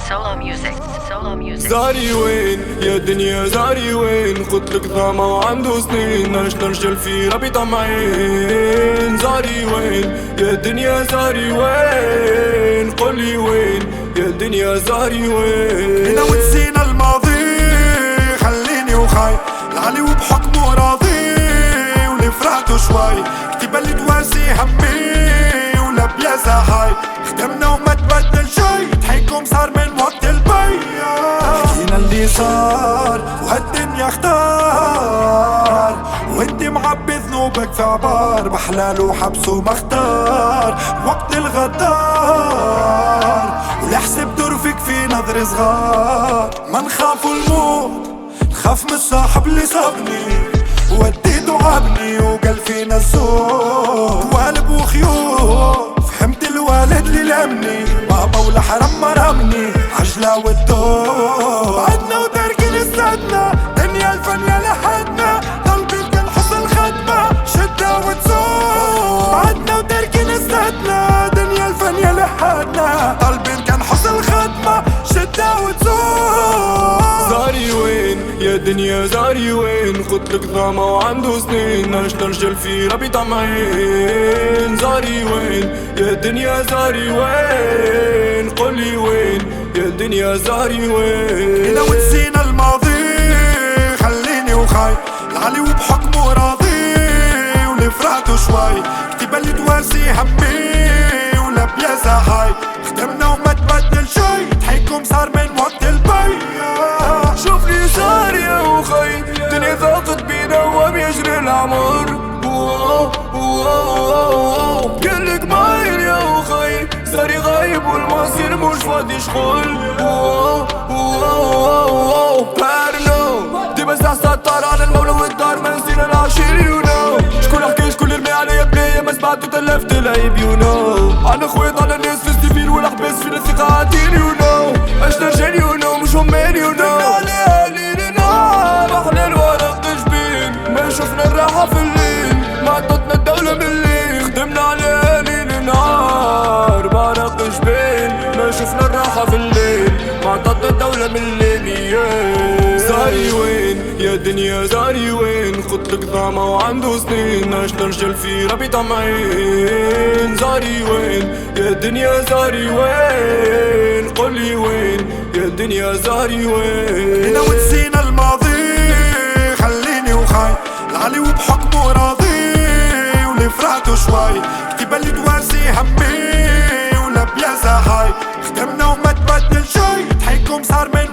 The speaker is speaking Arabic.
Solo music. Solo music. زاري وين يا دنيا زاري وين؟ قلتلك ضامة وعنده سنين، عشت رجل في ربي طمعين. زاري وين يا دنيا زاري وين؟ قولي وين يا دنيا زاري وين؟ هنا ونسينا الماضي خليني وخاي العلي وبحكمه راضي واللي فرحته شوي كتب اللي تواسي همي ولا بياسة هاي خدمنا وما تبدل شي ضحككم صار من وقت البيع حكينا اللي صار وهالدنيا اختار وانت معبي ذنوبك في عبار بحلال وحبس ومختار وقت الغدار والحسب درفك في نظر صغار ما نخافوا الموت نخاف من الصاحب اللي صابني وديته عابني وقال فينا الزود والب وخيوط فهمت الوالد اللي لمني بابا ولا حرم مرمني عجلة والدور بعدنا وتركين استدنا دنيا الفنية لحدنا طالبين كان حسن خدمة شدة وتزور بعدنا وتركين استدنا دنيا الفنية لحدنا طالبين كان حسن خدمة شدة وتزور زاري وين يا دنيا زاري وين؟ قلتلك ضامة وعنده سنين، عشت رجل في ربي طمعين. زاري وين يا دنيا زاري وين؟ قولي وين يا دنيا زاري وين؟ هنا ونسينا الماضي خليني وخاي العلي وبحكمه راضي واللي فرحته شوي كتب اللي تواسي همي ولا بياسة هاي خدمنا وما تبدل شي ضحككم صار من وقت البيع شوف لي صار يا وخي دنيا ضاقت بينا وبيجري العمر. قالك مايل يا وخي صاري غايب والمصير مش فاضي شغل. بارنو دي بس سطر على المولى والدار ما نسينا العشير يو نو. شكون حكي شكون يرمي عليا بلايا ما سمعتو تلفت العيب يو نو. انا خويط على الناس في السفير والحباس في الثقة عاتير يو نو. اشتا رجال يو نو مش همان يو نو. احنا الورق جبين ما شفنا الراحة في الليل ما عطتنا الدولة من الليل خدمنا على ليل نهار برق جبين ما شفنا الراحة في الليل ما عطتنا الدولة من الليل. زاري وين يا دنيا زاري وين؟ قلتلك ضامة وعنده سنين، عشت رجل في ربي طمعين. زاري وين يا دنيا زاري وين؟ قولي وين يا دنيا زاري وين؟ هنا ونسينا الماضي خليني وخاي العلي وبحكمه راضي واللي فرحته شوي كتب اللي تواسي همي ولا بياسة هاي خدمنا وما تبدل شي ضحككم صار من